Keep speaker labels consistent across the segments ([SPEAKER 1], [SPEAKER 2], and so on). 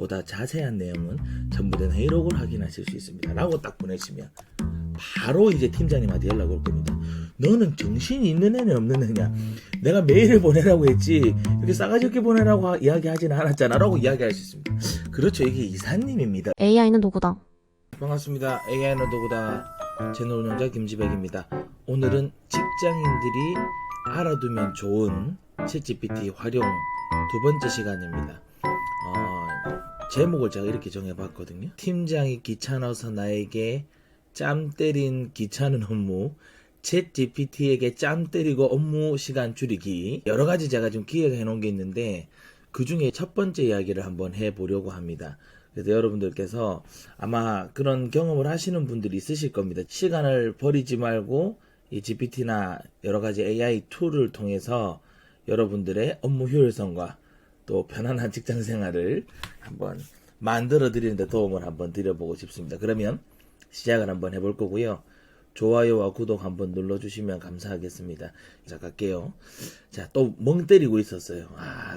[SPEAKER 1] 보다 자세한 내용은 전부된 회의록을 확인하실 수 있습니다. 라고 딱 보내시면 바로 이제 팀장님한테 연락 올 겁니다. 너는 정신이 있는 애냐 없는 애냐? 내가 메일을 보내라고 했지 이렇게 싸가지 없게 보내라고 이야기하지는 않았잖아 라고 이야기할 수 있습니다. 그렇죠. 이게 이사님입니다.
[SPEAKER 2] AI는 도구다.
[SPEAKER 1] 반갑습니다. AI는 도구다 채널 운영자 김지백입니다. 오늘은 직장인들이 알아두면 좋은 챗GPT 활용 두 번째 시간입니다. 제목을 제가 이렇게 정해봤거든요. 팀장이 귀찮아서 나에게 짬 때린 귀찮은 업무, 챗GPT에게 짬 때리고 업무 시간 줄이기. 여러 가지 제가 좀 기획해 놓은 게 있는데 그 중에 첫 번째 이야기를 한번 해보려고 합니다. 그래서 여러분들께서 아마 그런 경험을 하시는 분들이 있으실 겁니다. 시간을 버리지 말고 이 GPT나 여러 가지 AI 툴을 통해서 여러분들의 업무 효율성과 또 편안한 직장 생활을 한번 만들어 드리는데 도움을 한번 드려보고 싶습니다. 그러면 시작을 한번 해볼 거고요. 좋아요와 구독 한번 눌러주시면 감사하겠습니다. 자, 갈게요. 자, 또 멍 때리고 있었어요.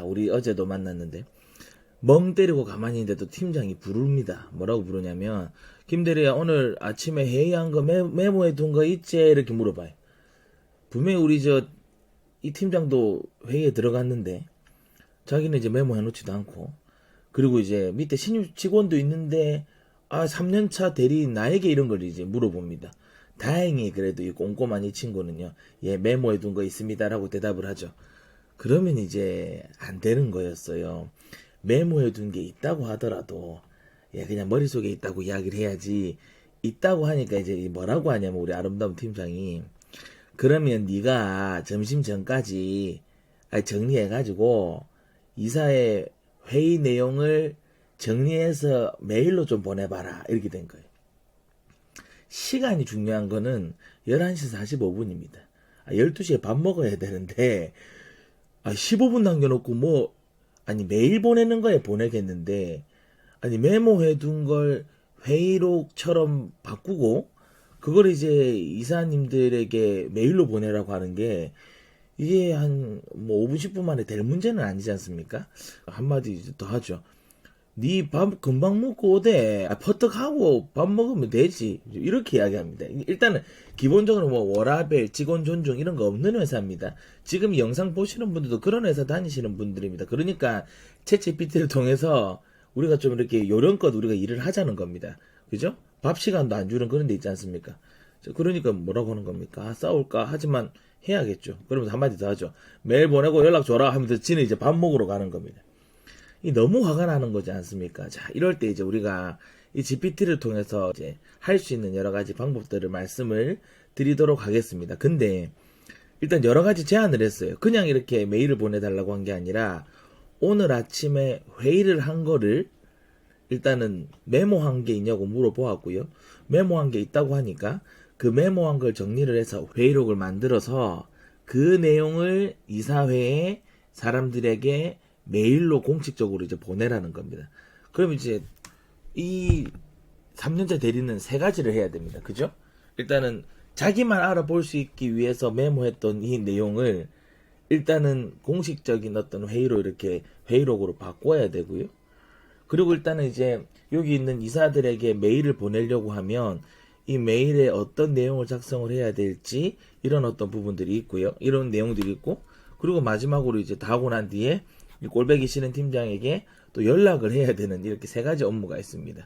[SPEAKER 1] 우리 어제도 만났는데 멍 때리고 가만히 있는데도 팀장이 부릅니다. 뭐라고 부르냐면 김대리야 오늘 아침에 회의한 거 메모해 둔 거 있지? 이렇게 물어봐요. 분명히 우리 이 팀장도 회의에 들어갔는데 자기는 이제 메모해 놓지도 않고 그리고 이제 밑에 신입 직원도 있는데 3년차 대리인 나에게 이런 걸 이제 물어봅니다. 다행히 그래도 이 꼼꼼한 이 친구는요. 예, 메모해 둔 거 있습니다라고 대답을 하죠. 그러면 이제 안 되는 거였어요. 메모해 둔 게 있다고 하더라도 예, 그냥 머릿속에 있다고 이야기를 해야지. 있다고 하니까 이제 뭐라고 하냐면 우리 아름다운 팀장이 그러면 네가 점심 전까지 정리해가지고 이사의 회의 내용을 정리해서 메일로 좀 보내봐라. 이렇게 된 거예요. 시간이 중요한 거는 11시 45분입니다. 12시에 밥 먹어야 되는데 15분 남겨놓고 메일 보내는 거에 보내겠는데 메모해둔 걸 회의록처럼 바꾸고 그걸 이제 이사님들에게 메일로 보내라고 하는 게 이게 한 5분 10분 만에 될 문제는 아니지 않습니까? 한마디 더 하죠. 네 밥 금방 먹고 오대. 퍼뜩하고 밥 먹으면 되지. 이렇게 이야기합니다. 일단은 기본적으로 워라밸, 직원 존중 이런 거 없는 회사입니다. 지금 이 영상 보시는 분들도 그런 회사 다니시는 분들입니다. 그러니까 챗GPT를 통해서 우리가 좀 이렇게 요령껏 우리가 일을 하자는 겁니다. 그죠? 밥 시간도 안 주는 그런 데 있지 않습니까? 그러니까 뭐라고 하는 겁니까? 싸울까? 하지만 해야겠죠. 그러면서 한마디 더 하죠. 메일 보내고 연락 줘라 하면서 지는 이제 밥 먹으러 가는 겁니다. 너무 화가 나는 거지 않습니까? 자, 이럴 때 이제 우리가 이 GPT를 통해서 이제 할 수 있는 여러 가지 방법들을 말씀을 드리도록 하겠습니다. 근데 일단 여러 가지 제안을 했어요. 그냥 이렇게 메일을 보내달라고 한 게 아니라 오늘 아침에 회의를 한 거를 일단은 메모한 게 있냐고 물어보았고요. 메모한 게 있다고 하니까 그 메모한 걸 정리를 해서 회의록을 만들어서 그 내용을 이사회에 사람들에게 메일로 공식적으로 이제 보내라는 겁니다. 그럼 이제 이 3년차 대리는 세 가지를 해야 됩니다. 그죠? 일단은 자기만 알아볼 수 있기 위해서 메모했던 이 내용을 일단은 공식적인 어떤 회의로 이렇게 회의록으로 바꿔야 되고요. 그리고 일단은 이제 여기 있는 이사들에게 메일을 보내려고 하면 이 메일에 어떤 내용을 작성을 해야 될지 이런 어떤 부분들이 있고요. 이런 내용들이 있고 그리고 마지막으로 이제 다 하고 난 뒤에 이 꼴배기 싫은 팀장에게 또 연락을 해야 되는 이렇게 세 가지 업무가 있습니다.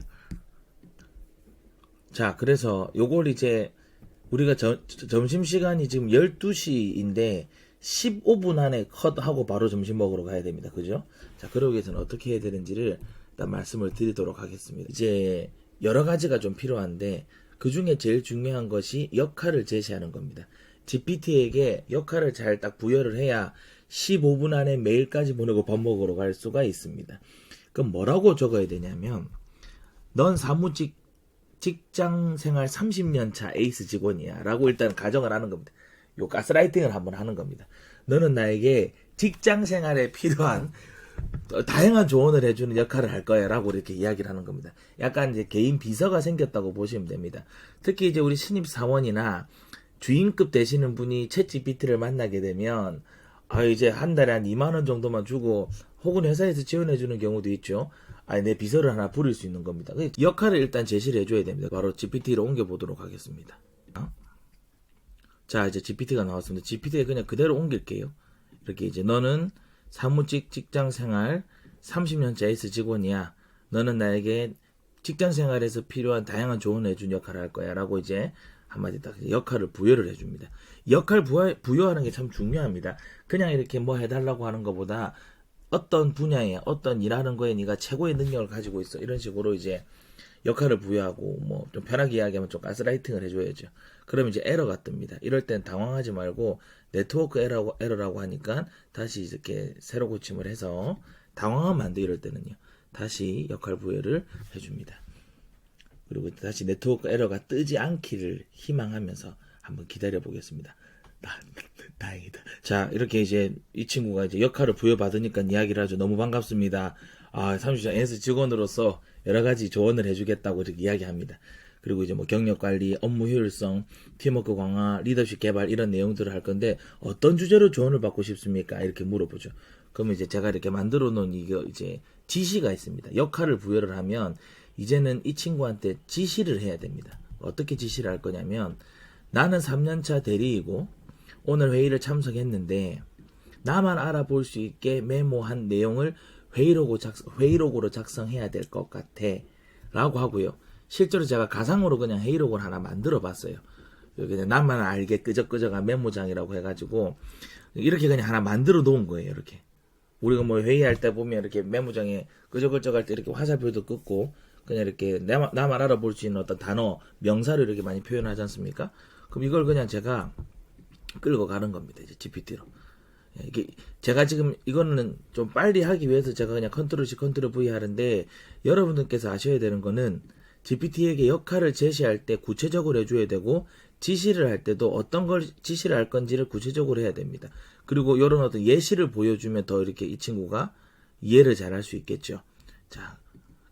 [SPEAKER 1] 자, 그래서 요걸 이제 우리가 점심시간이 지금 12시인데 15분 안에 컷하고 바로 점심 먹으러 가야 됩니다. 그죠? 자, 그러기 위해서는 어떻게 해야 되는지를 일단 말씀을 드리도록 하겠습니다. 이제 여러 가지가 좀 필요한데 그 중에 제일 중요한 것이 역할을 제시하는 겁니다. GPT에게 역할을 잘 딱 부여를 해야 15분 안에 메일까지 보내고 밥 먹으러 갈 수가 있습니다. 그럼 뭐라고 적어야 되냐면 넌 사무직 직장생활 30년 차 에이스 직원이야 라고 일단 가정을 하는 겁니다. 요 가스라이팅을 한번 하는 겁니다. 너는 나에게 직장생활에 필요한 다양한 조언을 해주는 역할을 할 거야 라고 이렇게 이야기를 하는 겁니다. 약간 이제 개인 비서가 생겼다고 보시면 됩니다. 특히 이제 우리 신입 사원이나 주임급 되시는 분이 챗GPT를 만나게 되면 이제 한 달에 한 2만 원 정도만 주고 혹은 회사에서 지원해 주는 경우도 있죠. 아니 내 비서를 하나 부릴 수 있는 겁니다. 역할을 일단 제시를 해줘야 됩니다. 바로 GPT로 옮겨보도록 하겠습니다. 자, 이제 GPT가 나왔습니다. GPT에 그냥 그대로 옮길게요. 이렇게 이제 너는 사무직 직장 생활 30년째 에이스 직원이야. 너는 나에게 직장 생활에서 필요한 다양한 조언을 해준 역할을 할 거야. 라고 이제 한마디 딱 역할을 부여를 해줍니다. 역할 부여하는 게 참 중요합니다. 그냥 이렇게 뭐 해달라고 하는 것보다 어떤 분야에 어떤 일하는 거에 네가 최고의 능력을 가지고 있어. 이런 식으로 이제 역할을 부여하고 뭐 좀 편하게 이야기하면 좀 가스라이팅을 해줘야죠. 그러면 이제 에러가 뜹니다. 이럴 땐 당황하지 말고 네트워크 에러라고 하니까 다시 이렇게 새로 고침을 해서 당황하면 안 돼. 이럴 때는요. 다시 역할 부여를 해줍니다. 그리고 다시 네트워크 에러가 뜨지 않기를 희망하면서 한번 기다려 보겠습니다. 다행이다. 자, 이렇게 이제 이 친구가 이제 역할을 부여받으니까 이야기를 하죠. 너무 반갑습니다. 30년 NS 직원으로서 여러 가지 조언을 해주겠다고 이렇게 이야기합니다. 그리고 이제 뭐 경력 관리, 업무 효율성, 팀워크 강화, 리더십 개발 이런 내용들을 할 건데 어떤 주제로 조언을 받고 싶습니까? 이렇게 물어보죠. 그러면 이제 제가 이렇게 만들어 놓은 이거 이제 지시가 있습니다. 역할을 부여를 하면 이제는 이 친구한테 지시를 해야 됩니다. 어떻게 지시를 할 거냐면 나는 3년차 대리이고 오늘 회의를 참석했는데 나만 알아볼 수 있게 메모한 내용을 회의록으로 작성해야 될 것 같아 라고 하고요. 실제로 제가 가상으로 그냥 회의록을 하나 만들어 봤어요. 여기 나만 알게 끄적끄적한 메모장이라고 해가지고 이렇게 그냥 하나 만들어 놓은 거예요. 이렇게 우리가 뭐 회의할 때 보면 이렇게 메모장에 끄적끄적할 때 이렇게 화살표도 긋고 그냥 이렇게 나만 알아볼 수 있는 어떤 단어, 명사를 이렇게 많이 표현하지 않습니까? 그럼 이걸 그냥 제가 끌고 가는 겁니다. 이제 GPT로. 이게 제가 지금 이거는 좀 빨리 하기 위해서 제가 그냥 컨트롤 C, 컨트롤 V 하는데 여러분들께서 아셔야 되는 거는 GPT에게 역할을 제시할 때 구체적으로 해줘야 되고 지시를 할 때도 어떤 걸 지시를 할 건지를 구체적으로 해야 됩니다. 그리고 이런 어떤 예시를 보여주면 더 이렇게 이 친구가 이해를 잘 할 수 있겠죠. 자,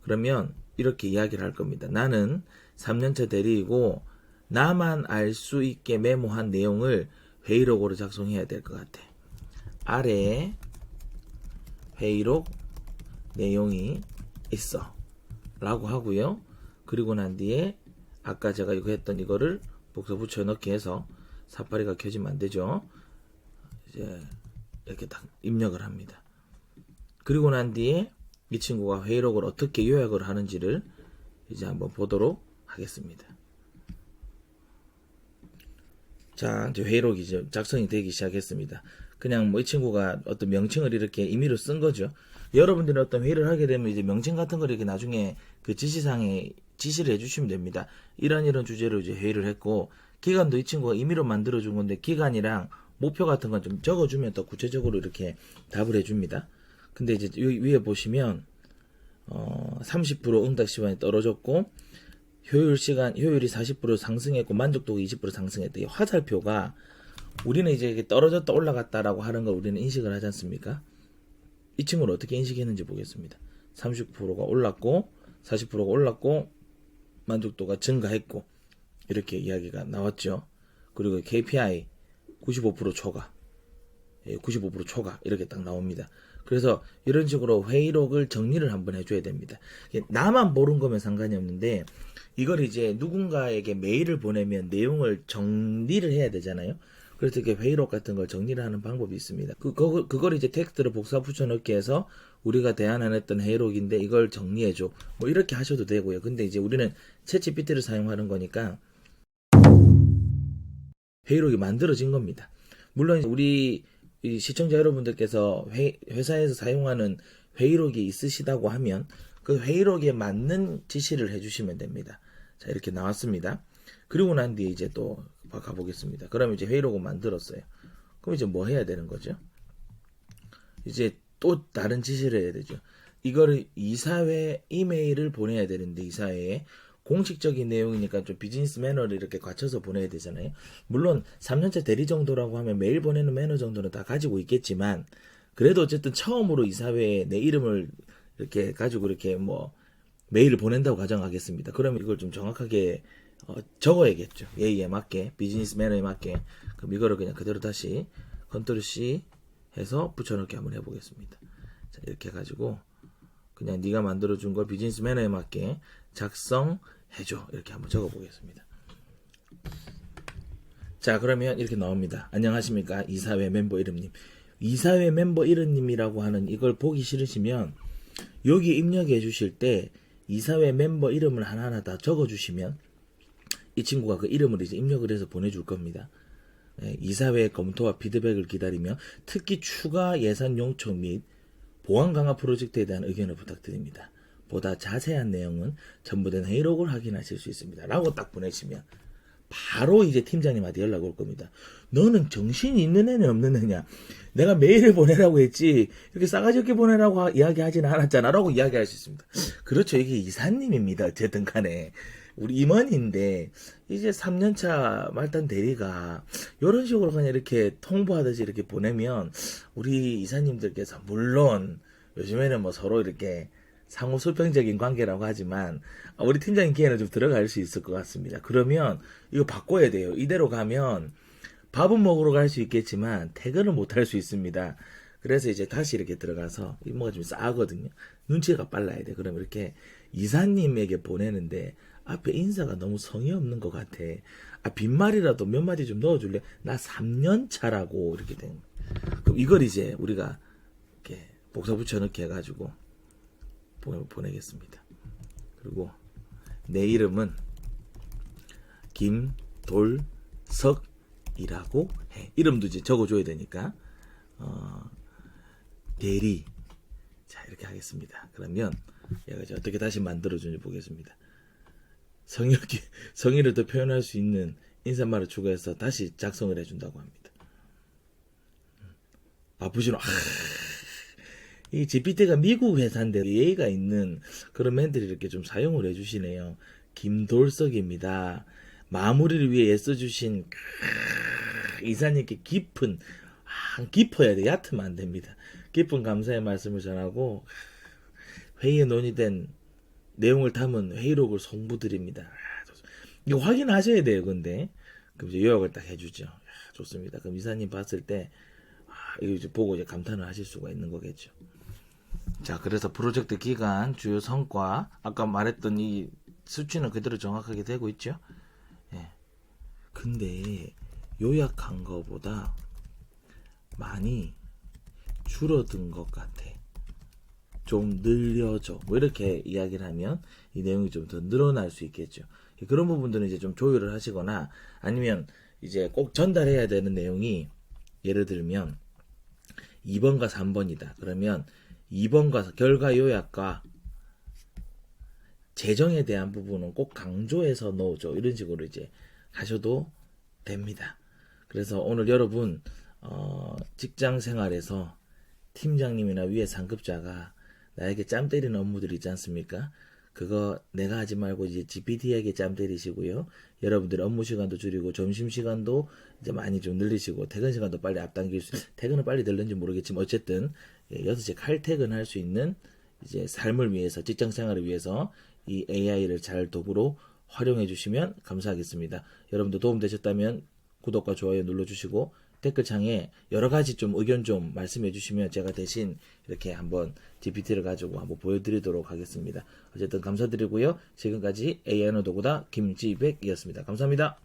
[SPEAKER 1] 그러면 이렇게 이야기를 할 겁니다. 나는 3년차 대리이고 나만 알 수 있게 메모한 내용을 회의록으로 작성해야 될 것 같아. 아래에 회의록 내용이 있어 라고 하고요. 그리고 난 뒤에 아까 제가 이거 했던 이거를 복사 붙여 넣기 해서 사파리가 켜지면 안 되죠. 이제 이렇게 딱 입력을 합니다. 그리고 난 뒤에 이 친구가 회의록을 어떻게 요약을 하는지를 이제 한번 보도록 하겠습니다. 자, 이제 회의록이 이제 작성이 되기 시작했습니다. 그냥 뭐 이 친구가 어떤 명칭을 이렇게 임의로 쓴 거죠. 여러분들이 어떤 회의를 하게 되면 이제 명칭 같은 걸 이렇게 나중에 그 지시상에 지시를 해주시면 됩니다. 이런 주제로 이제 회의를 했고, 기간도 이 친구가 임의로 만들어준 건데, 기간이랑 목표 같은 건 좀 적어주면 더 구체적으로 이렇게 답을 해줍니다. 근데 이제 위에 보시면, 30% 응답 시간이 떨어졌고, 효율이 40% 상승했고, 만족도가 20% 상승했다. 이 화살표가 우리는 이제 떨어졌다 올라갔다라고 하는 걸 우리는 인식을 하지 않습니까? 이 친구를 어떻게 인식했는지 보겠습니다. 30%가 올랐고 40%가 올랐고 만족도가 증가했고 이렇게 이야기가 나왔죠. 그리고 KPI 95% 초과 95% 초과 이렇게 딱 나옵니다. 그래서 이런 식으로 회의록을 정리를 한번 해줘야 됩니다. 나만 모르는 거면 상관이 없는데 이걸 이제 누군가에게 메일을 보내면 내용을 정리를 해야 되잖아요. 그래서 이렇게 회의록 같은 걸 정리를 하는 방법이 있습니다. 그걸 이제 텍스트로 복사 붙여넣기 해서 우리가 대안 안 했던 회의록인데 이걸 정리해줘. 뭐 이렇게 하셔도 되고요. 근데 이제 우리는 챗GPT를 사용하는 거니까 회의록이 만들어진 겁니다. 물론 우리 시청자 여러분들께서 회사에서 사용하는 회의록이 있으시다고 하면 그 회의록에 맞는 지시를 해주시면 됩니다. 자, 이렇게 나왔습니다. 그리고 난 뒤에 이제 또 가보겠습니다. 그러면 이제 회의록을 만들었어요. 그럼 이제 뭐 해야 되는 거죠? 이제 또 다른 지시를 해야 되죠. 이거를 이사회 이메일을 보내야 되는데 이사회에 공식적인 내용이니까 좀 비즈니스 매너를 이렇게 갖춰서 보내야 되잖아요. 물론 3년차 대리 정도라고 하면 메일 보내는 매너 정도는 다 가지고 있겠지만 그래도 어쨌든 처음으로 이사회에 내 이름을 이렇게 가지고 이렇게 뭐 메일을 보낸다고 가정하겠습니다. 그러면 이걸 좀 정확하게 적어야겠죠. 예의에 맞게, 비즈니스 매너에 맞게. 그럼 이거를 그냥 그대로 다시 컨트롤 C 해서 붙여넣기 한번 해보겠습니다. 자, 이렇게 해가지고 그냥 네가 만들어준 걸 비즈니스 매너에 맞게 작성해줘. 이렇게 한번 적어보겠습니다. 자, 그러면 이렇게 나옵니다. 안녕하십니까, 이사회 멤버 이름님. 이사회 멤버 이름님이라고 하는 이걸 보기 싫으시면 여기 입력해 주실 때 이사회 멤버 이름을 하나하나 다 적어 주시면 이 친구가 그 이름을 이제 입력을 해서 보내줄 겁니다. 이사회 검토와 피드백을 기다리며 특히 추가 예산 용청 및 보안 강화 프로젝트에 대한 의견을 부탁드립니다. 보다 자세한 내용은 첨부된 회의록을 확인하실 수 있습니다. 라고 딱 보내시면 바로 이제 팀장님한테 연락 올 겁니다. 너는 정신이 있는 애냐 없는 애냐? 내가 메일을 보내라고 했지 이렇게 싸가지 없게 보내라고 이야기하지는 않았잖아 라고 이야기할 수 있습니다. 그렇죠. 이게 이사님입니다. 어쨌든 간에 우리 임원인데 이제 3년차 말단 대리가 이런 식으로 그냥 이렇게 통보하듯이 이렇게 보내면 우리 이사님들께서 물론 요즘에는 뭐 서로 이렇게 상호 수평적인 관계라고 하지만 우리 팀장님께는 좀 들어갈 수 있을 것 같습니다. 그러면 이거 바꿔야 돼요. 이대로 가면 밥은 먹으러 갈 수 있겠지만 퇴근을 못 할 수 있습니다. 그래서 이제 다시 이렇게 들어가서 이모가 좀 싸거든요. 눈치가 빨라야 돼. 그럼 이렇게 이사님에게 보내는데 앞에 인사가 너무 성의 없는 것 같아. 빈말이라도 몇 마디 좀 넣어줄래? 나 3년 차라고 이렇게 된 거예요. 그럼 이걸 이제 우리가 이렇게 복사 붙여넣기 해가지고 보내겠습니다. 그리고 내 이름은 김돌석이라고 해. 이름도 이제 적어줘야 되니까 대리. 자, 이렇게 하겠습니다. 그러면 얘가 이제 어떻게 다시 만들어주는지 보겠습니다. 성의를 더 표현할 수 있는 인사말을 추가해서 다시 작성을 해준다고 합니다. 바쁘시노? 이 GPT가 미국 회사인데 예의가 있는 그런 멘트를 이렇게 좀 사용을 해주시네요. 김돌석입니다. 마무리를 위해 애써주신 이사님께 깊어야 돼. 얕으면 안 됩니다. 깊은 감사의 말씀을 전하고 회의에 논의된 내용을 담은 회의록을 송부드립니다. 이거 확인하셔야 돼요. 근데 그럼 이제 요약을 딱 해주죠. 좋습니다. 그럼 이사님 봤을 때 이거 이제 보고 이제 감탄을 하실 수가 있는 거겠죠. 자, 그래서 프로젝트 기간, 주요 성과, 아까 말했던 이 수치는 그대로 정확하게 되고 있죠. 예. 근데 요약한 거보다 많이 줄어든 것 같아. 좀 늘려줘. 뭐 이렇게 이야기를 하면 이 내용이 좀 더 늘어날 수 있겠죠. 그런 부분들은 이제 좀 조율을 하시거나 아니면 이제 꼭 전달해야 되는 내용이 예를 들면 2번과 3번이다. 그러면 2번과 결과 요약과 재정에 대한 부분은 꼭 강조해서 넣어줘. 이런 식으로 이제 하셔도 됩니다. 그래서 오늘 여러분 직장 생활에서 팀장님이나 위에 상급자가 나에게 짬 때리는 업무들 있지 않습니까? 그거 내가 하지 말고 이제 GPT에게 짬 때리시고요. 여러분들 업무 시간도 줄이고 점심 시간도 이제 많이 좀 늘리시고 퇴근 시간도 빨리 앞당길 수. 퇴근은 빨리 될는지 모르겠지만 어쨌든 6시에 칼퇴근 할 수 있는 이제 삶을 위해서 직장 생활을 위해서 이 AI를 잘 도구로 활용해 주시면 감사하겠습니다. 여러분도 도움 되셨다면 구독과 좋아요 눌러주시고 댓글창에 여러 가지 좀 의견 좀 말씀해 주시면 제가 대신 이렇게 한번 GPT를 가지고 한번 보여드리도록 하겠습니다. 어쨌든 감사드리고요. 지금까지 AI의 도구다 김지백이었습니다. 감사합니다.